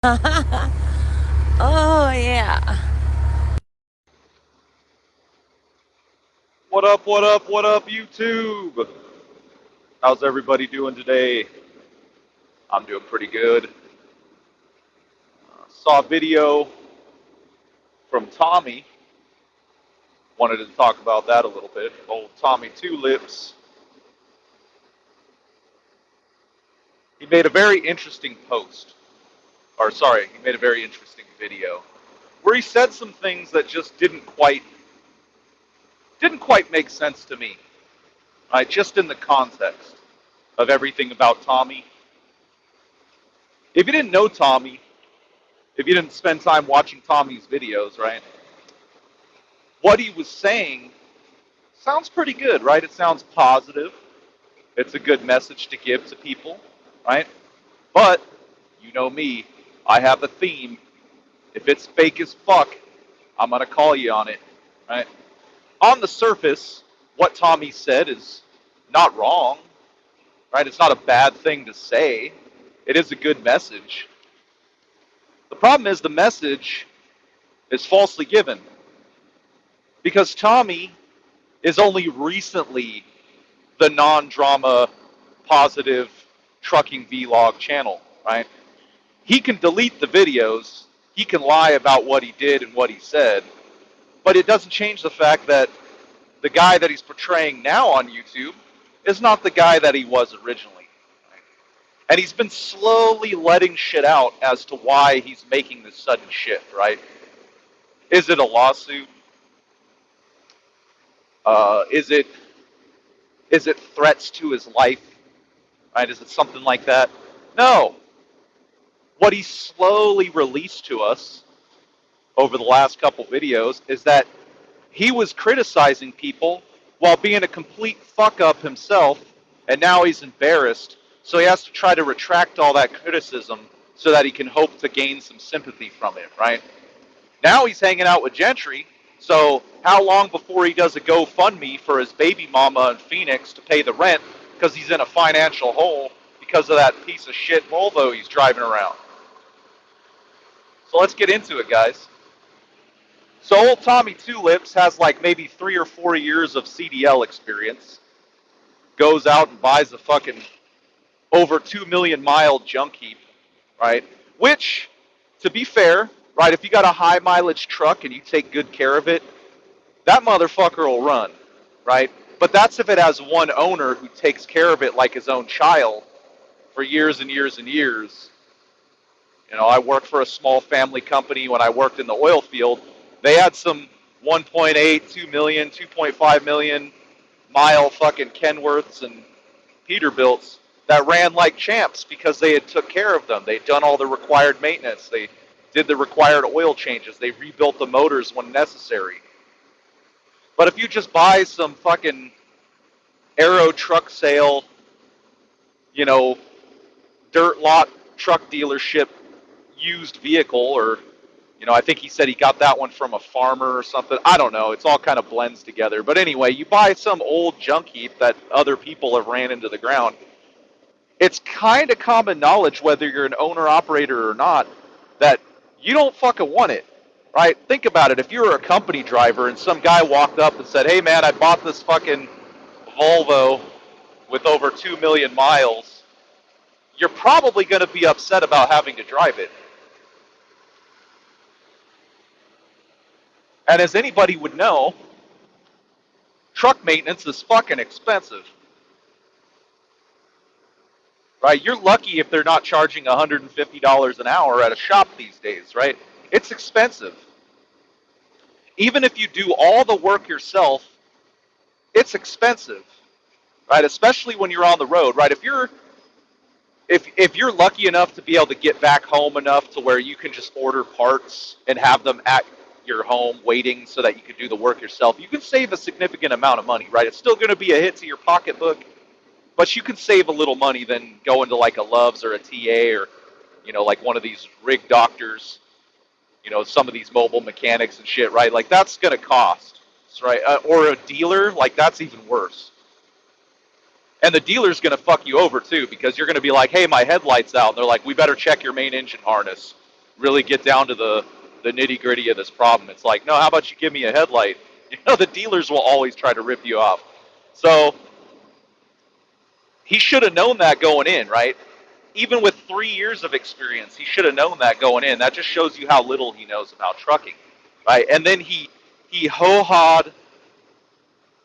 Oh, yeah. What up, YouTube? How's everybody doing today? I'm doing pretty good. Saw a video from Tommy. Wanted to talk about that a little bit. Old Tommy Tulips. He made a very interesting post. Or, sorry, he made a very interesting video where he said some things that just didn't quite make sense to me. Right? Just in the context of everything about Tommy. If you didn't know Tommy, if you didn't spend time watching Tommy's videos, right? What he was saying sounds pretty good, right? It sounds positive. It's a good message to give to people, right? But you know me, I have a theme. If it's fake as fuck, I'm gonna call you on it, right? On the surface, what Tommy said is not wrong, right? It's not a bad thing to say. It is a good message. The problem is the message is falsely given because Tommy is only recently the non-drama positive trucking vlog channel, right? He can delete the videos, he can lie about what he did and what he said, but it doesn't change the fact that the guy that he's portraying now on YouTube is not the guy that he was originally. Right? And he's been slowly letting shit out as to why he's making this sudden shift, right? Is it a lawsuit? Is it threats to his life? Right? Is it something like that? No. What he slowly released to us over the last couple videos is that he was criticizing people while being a complete fuck up himself, and now he's embarrassed, so he has to try to retract all that criticism so that he can hope to gain some sympathy from it, right? Now he's hanging out with Gentry, so how long before he does a GoFundMe for his baby mama in Phoenix to pay the rent because he's in a financial hole because of that piece of shit Volvo he's driving around? So let's get into it, guys. So old Tommy Tulips has like maybe 3 or 4 years of CDL experience. Goes out and buys a fucking over 2 million mile junk heap, right? Which, to be fair, right, if you got a high mileage truck and you take good care of it, that motherfucker will run, right? But that's if it has one owner who takes care of it like his own child for years and years and years. You know, I worked for a small family company when I worked in the oil field. They had some 1.8, 2 million, 2.5 million mile fucking Kenworths and Peterbilts that ran like champs because they had took care of them. They'd done all the required maintenance. They did the required oil changes. They rebuilt the motors when necessary. But if you just buy some fucking Aero truck sale, you know, dirt lot truck dealership used vehicle, or I think he said he got that one from a farmer or something. I don't know. It's all kind of blends together. But anyway, you buy some old junk heap that other people have ran into the ground. It's kind of common knowledge, whether you're an owner operator or not, that you don't fucking want it, right? Think about it. If you were a company driver and some guy walked up and said, "Hey man, I bought this fucking Volvo with over 2 million miles," you're probably going to be upset about having to drive it. And as anybody would know, truck maintenance is fucking expensive, right? You're lucky if they're not charging $150 an hour at a shop these days, right? It's expensive. Even if you do all the work yourself, it's expensive, right? Especially when you're on the road, right? If you're lucky enough to be able to get back home enough to where you can just order parts and have them at your home waiting so that you can do the work yourself, you can save a significant amount of money, right? It's still going to be a hit to your pocketbook, but you can save a little money than going to like a Love's or a TA or, like one of these rig doctors, some of these mobile mechanics and shit, right? Like that's going to cost, right? Or a dealer, like that's even worse. And the dealer's going to fuck you over too because you're going to be like, "Hey, my headlight's out." And they're like, "We better check your main engine harness." really get down to the nitty gritty of this problem. It's like, no, how about you give me a headlight? You know, the dealers will always try to rip you off. So he should have known that going in, right? Even with 3 years of experience, he should have known that going in. That just shows you how little he knows about trucking, right? And then he ho-hawed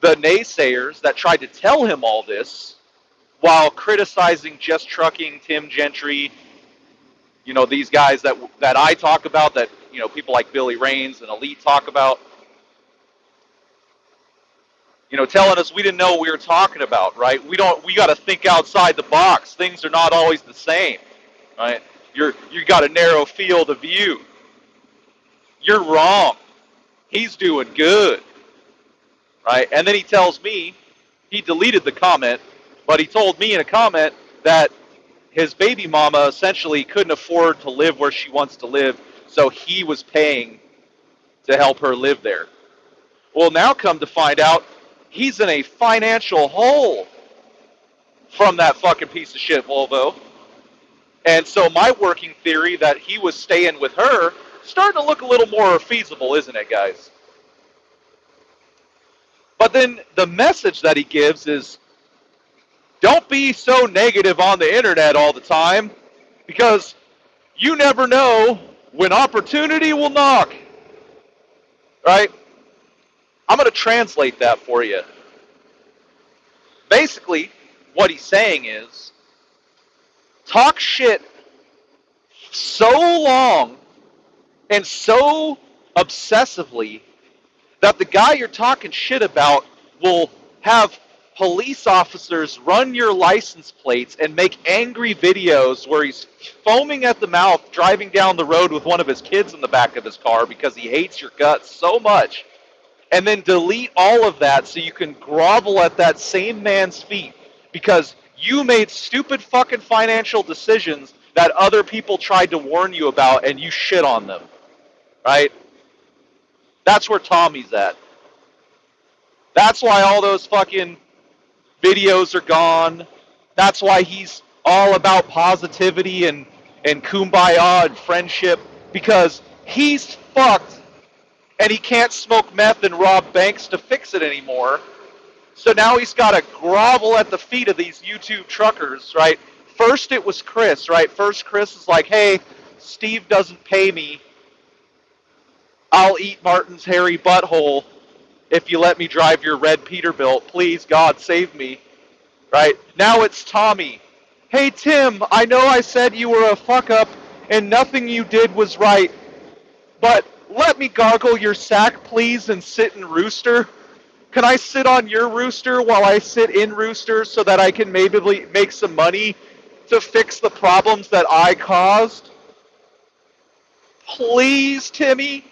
the naysayers that tried to tell him all this while criticizing Just Trucking, Tim Gentry, you know, these guys that I talk about, that, you know, people like Billy Raines and Elite talk about, you know, telling us we didn't know what we were talking about, right? We got to think outside the box. Things are not always the same, right? You got a narrow field of view. You're wrong. He's doing good, right? And then he tells me, he deleted the comment, but he told me in a comment that his baby mama essentially couldn't afford to live where she wants to live, so he was paying to help her live there. Well, now come to find out, he's in a financial hole from that fucking piece of shit Volvo. And so my working theory that he was staying with her starting to look a little more feasible, isn't it, guys? But then the message that he gives is, don't be so negative on the internet all the time, because you never know when opportunity will knock, right? I'm going to translate that for you. Basically, what he's saying is, talk shit so long and so obsessively that the guy you're talking shit about will have police officers run your license plates and make angry videos where he's foaming at the mouth driving down the road with one of his kids in the back of his car because he hates your guts so much, and then delete all of that so you can grovel at that same man's feet because you made stupid fucking financial decisions that other people tried to warn you about and you shit on them, right? That's where Tommy's at. That's why all those fucking videos are gone. That's why he's all about positivity and kumbaya and friendship, because he's fucked and he can't smoke meth and rob banks to fix it anymore. So now he's got to grovel at the feet of these YouTube truckers, right? First it was Chris, right? First Chris is like, hey, Steve doesn't pay me. I'll eat Martin's hairy butthole if you let me drive your red Peterbilt. Please, God, save me. Right? Now it's Tommy. Hey, Tim, I know I said you were a fuck-up and nothing you did was right, but let me gargle your sack, please, and sit in Rooster. Can I sit on your Rooster while I sit in Rooster so that I can maybe make some money to fix the problems that I caused? Please, Timmy?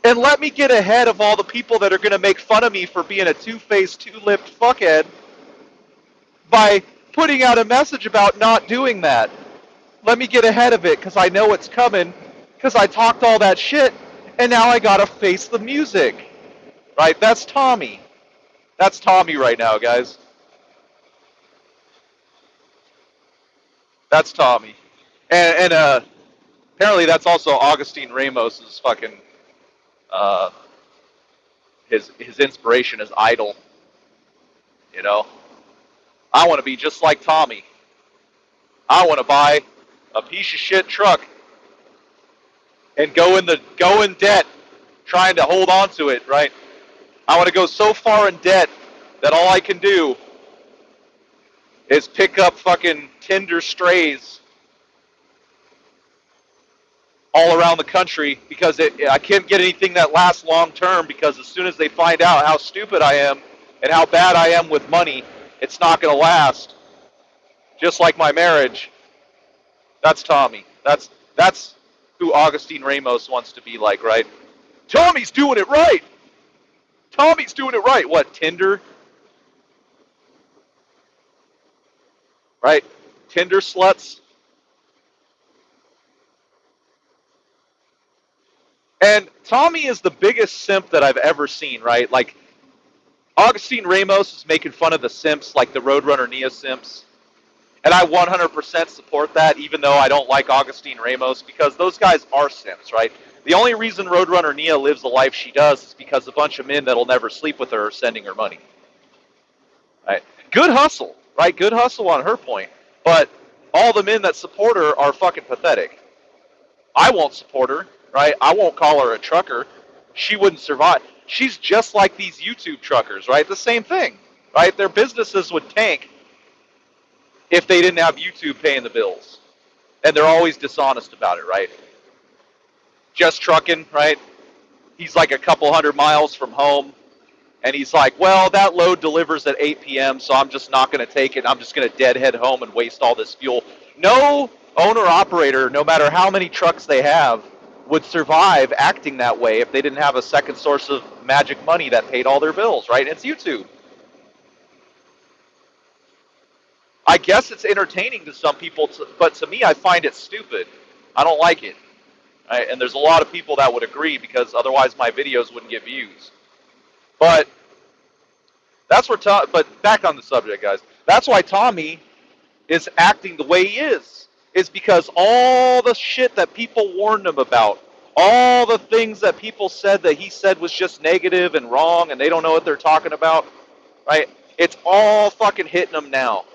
And let me get ahead of all the people that are going to make fun of me for being a two-faced, two-lipped fuckhead by putting out a message about not doing that. Let me get ahead of it because I know it's coming, because I talked all that shit, and now I got to face the music. Right? That's Tommy. That's Tommy right now, guys. That's Tommy. And apparently that's also Augustine Ramos's fucking, his inspiration, his idol. You know? I want to be just like Tommy. I want to buy a piece of shit truck and go in debt trying to hold on to it, right? I want to go so far in debt that all I can do is pick up fucking Tinder strays all around the country because I can't get anything that lasts long term, because as soon as they find out how stupid I am and how bad I am with money, it's not going to last. Just like my marriage. That's Tommy. That's who Augustine Ramos wants to be like, right? Tommy's doing it right. Tommy's doing it right. What, Tinder? Right? Tinder sluts? And Tommy is the biggest simp that I've ever seen, right? Like, Augustine Ramos is making fun of the simps, like the Roadrunner Nia simps. And I 100% support that, even though I don't like Augustine Ramos, because those guys are simps, right? The only reason Roadrunner Nia lives the life she does is because a bunch of men that'll never sleep with her are sending her money. Right? Good hustle, right? Good hustle on her point. But all the men that support her are fucking pathetic. I won't support her, right? I won't call her a trucker. She wouldn't survive. She's just like these YouTube truckers, right? The same thing, right? Their businesses would tank if they didn't have YouTube paying the bills. And they're always dishonest about it, right? Just trucking, right? He's like a couple hundred miles from home. And he's like, well, that load delivers at 8 p.m., so I'm just not going to take it. I'm just going to deadhead home and waste all this fuel. No owner-operator, no matter how many trucks they have, would survive acting that way if they didn't have a second source of magic money that paid all their bills, right? And it's YouTube. I guess it's entertaining to some people, but to me, I find it stupid. I don't like it. Right? And there's a lot of people that would agree because otherwise my videos wouldn't get views. But that's where but back on the subject, guys. That's why Tommy is acting the way he is because all the shit that people warned him about, all the things that people said that he said was just negative and wrong and they don't know what they're talking about, right? It's all fucking hitting him now.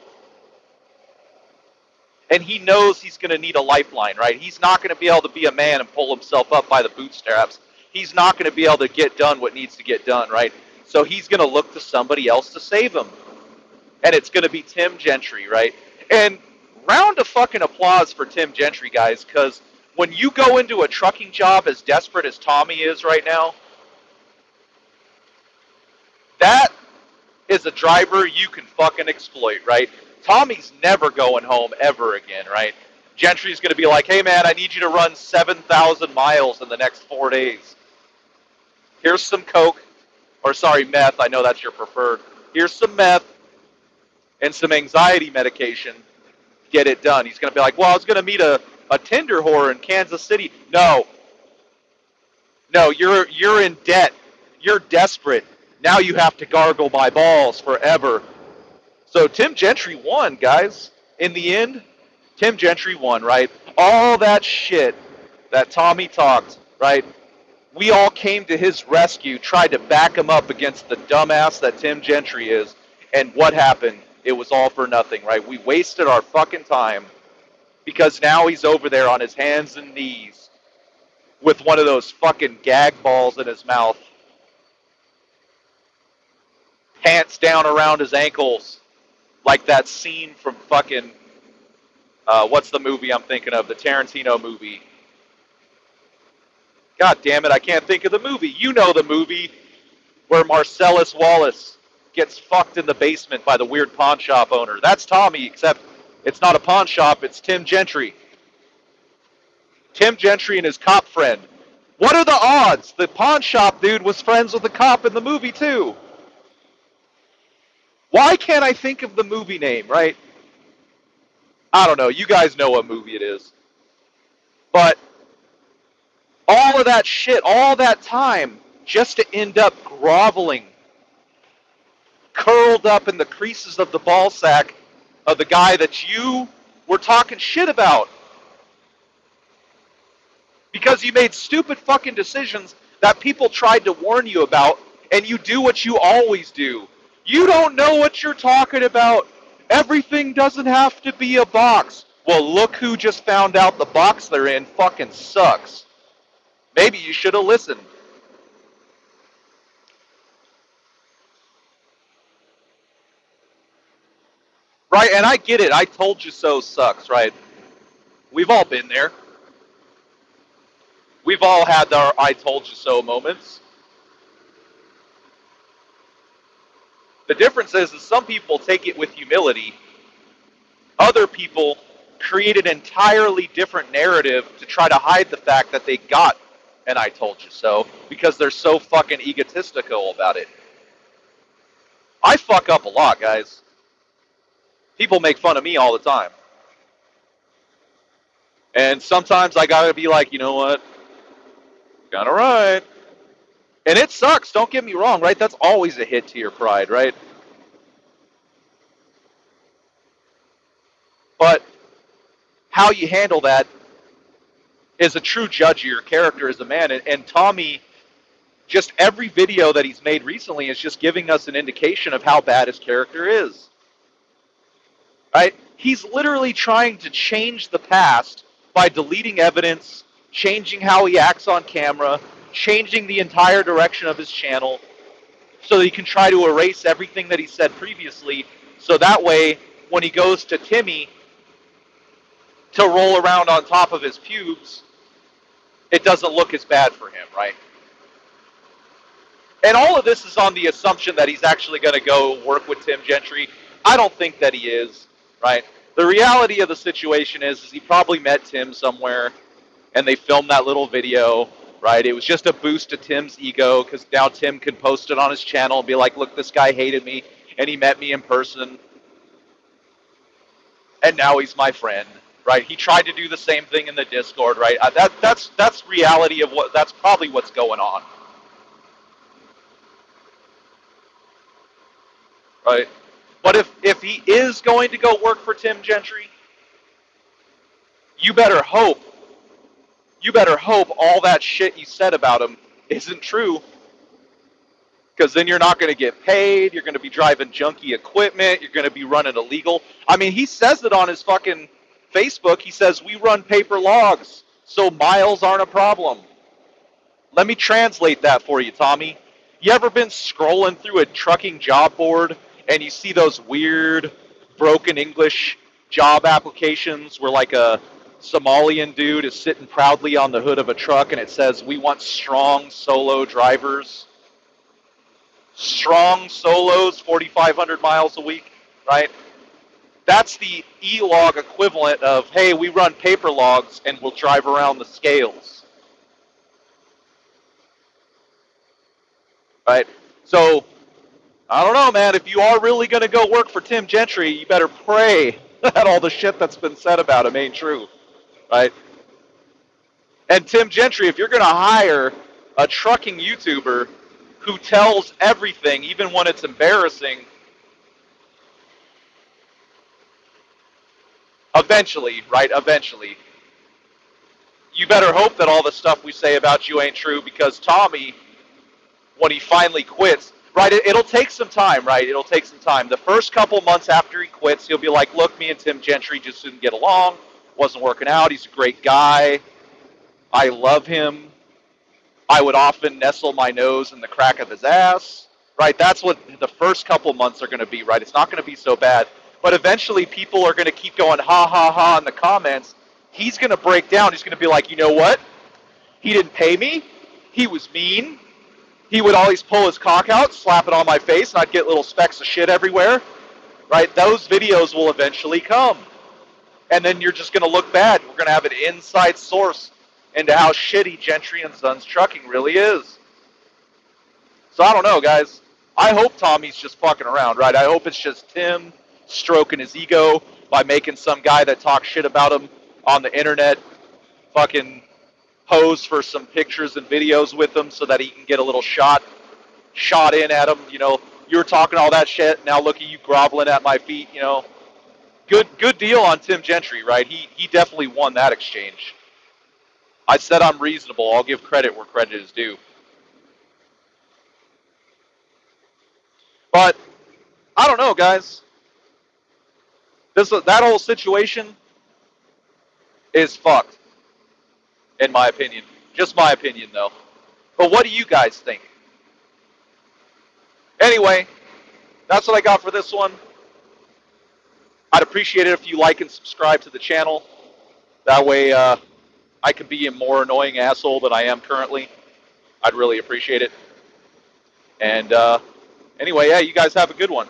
And he knows he's going to need a lifeline, right? He's not going to be able to be a man and pull himself up by the bootstraps. He's not going to be able to get done what needs to get done, right? So he's going to look to somebody else to save him. And it's going to be Tim Gentry, right? And round of fucking applause for Tim Gentry, guys, because when you go into a trucking job as desperate as Tommy is right now, that is a driver you can fucking exploit, right? Tommy's never going home ever again, right? Gentry's going to be like, hey, man, I need you to run 7,000 miles in the next 4 days. Here's some coke, or sorry, meth. I know that's your preferred. Here's some meth and some anxiety medication. Get it done. He's going to be like, well, I was going to meet a Tinder whore in Kansas City. No, you're in debt. You're desperate. Now you have to gargle my balls forever. So Tim Gentry won, guys. In the end, Tim Gentry won, right? All that shit that Tommy talked, right? We all came to his rescue, tried to back him up against the dumbass that Tim Gentry is. And what happened? It was all for nothing, right? We wasted our fucking time because now he's over there on his hands and knees with one of those fucking gag balls in his mouth, pants down around his ankles, like that scene from fucking, what's the movie I'm thinking of? The Tarantino movie. God damn it, I can't think of the movie. You know the movie where Marcellus Wallace gets fucked in the basement by the weird pawn shop owner. That's Tommy, except it's not a pawn shop, it's Tim Gentry. Tim Gentry and his cop friend. What are the odds? The pawn shop dude was friends with the cop in the movie too. Why can't I think of the movie name, right? I don't know. You guys know what movie it is. But all of that shit, all that time, just to end up groveling, curled up in the creases of the ball sack of the guy that you were talking shit about. Because you made stupid fucking decisions that people tried to warn you about, and you do what you always do. You don't know what you're talking about. Everything doesn't have to be a box. Well, look who just found out the box they're in fucking sucks. Maybe you should have listened. Right, and I get it. I told you so sucks, right? We've all been there. We've all had our I told you so moments. The difference is some people take it with humility. Other people create an entirely different narrative to try to hide the fact that they got an I told you so because they're so fucking egotistical about it. I fuck up a lot, guys. People make fun of me all the time. And sometimes I gotta be like, you know what? Kinda right. And it sucks, don't get me wrong, right? That's always a hit to your pride, right? how you handle that is a true judge of your character as a man. And Tommy, just every video that he's made recently is just giving us an indication of how bad his character is. Right? He's literally trying to change the past by deleting evidence, changing how he acts on camera, changing the entire direction of his channel so that he can try to erase everything that he said previously, so that way when he goes to Timmy to roll around on top of his pubes, it doesn't look as bad for him, right? And all of this is on the assumption that he's actually going to go work with Tim Gentry. I don't think that he is, right? The reality of the situation is he probably met Tim somewhere, and they filmed that little video, right? It was just a boost to Tim's ego, because now Tim can post it on his channel and be like, look, this guy hated me, and he met me in person, and now he's my friend, right? He tried to do the same thing in the Discord, right? That's reality of that's probably what's going on. Right. But if he is going to go work for Tim Gentry, you better hope all that shit you said about him isn't true. Because then you're not going to get paid, you're going to be driving junky equipment, you're going to be running illegal. I mean, he says it on his fucking Facebook. He says, we run paper logs, so miles aren't a problem. Let me translate that for you, Tommy. You ever been scrolling through a trucking job board and you see those weird broken English job applications where like a Somalian dude is sitting proudly on the hood of a truck and it says, we want strong solo drivers. Strong solos, 4,500 miles a week, right? That's the e-log equivalent of, hey, we run paper logs and we'll drive around the scales. Right? So, I don't know, man. If you are really going to go work for Tim Gentry, you better pray that all the shit that's been said about him ain't true. Right? And Tim Gentry, if you're going to hire a trucking YouTuber who tells everything, even when it's embarrassing, eventually, right? Eventually, you better hope that all the stuff we say about you ain't true, because Tommy, when he finally quits, right, it'll take some time, right? It'll take some time. The first couple months after he quits, he'll be like, look, me and Tim Gentry just didn't get along. Wasn't working out. He's a great guy. I love him. I would often nestle my nose in the crack of his ass, right? That's what the first couple months are going to be, right? It's not going to be so bad. But eventually people are going to keep going, ha, ha, ha, in the comments. He's going to break down. He's going to be like, you know what? He didn't pay me. He was mean. He would always pull his cock out, slap it on my face, and I'd get little specks of shit everywhere, right? Those videos will eventually come. And then you're just going to look bad. We're going to have an inside source into how shitty Gentry and Sons Trucking really is. So I don't know, guys. I hope Tommy's just fucking around, right? I hope it's just Tim stroking his ego by making some guy that talks shit about him on the internet fucking pose for some pictures and videos with him so that he can get a little shot in at him. You know, you were talking all that shit, now look at you groveling at my feet, you know. Good deal on Tim Gentry, right? He definitely won that exchange. I said I'm reasonable. I'll give credit where credit is due. But I don't know, guys. That whole situation is fucked, in my opinion. Just my opinion, though. But what do you guys think? Anyway, that's what I got for this one. I'd appreciate it if you like and subscribe to the channel. That way I can be a more annoying asshole than I am currently. I'd really appreciate it. And anyway, yeah, you guys have a good one.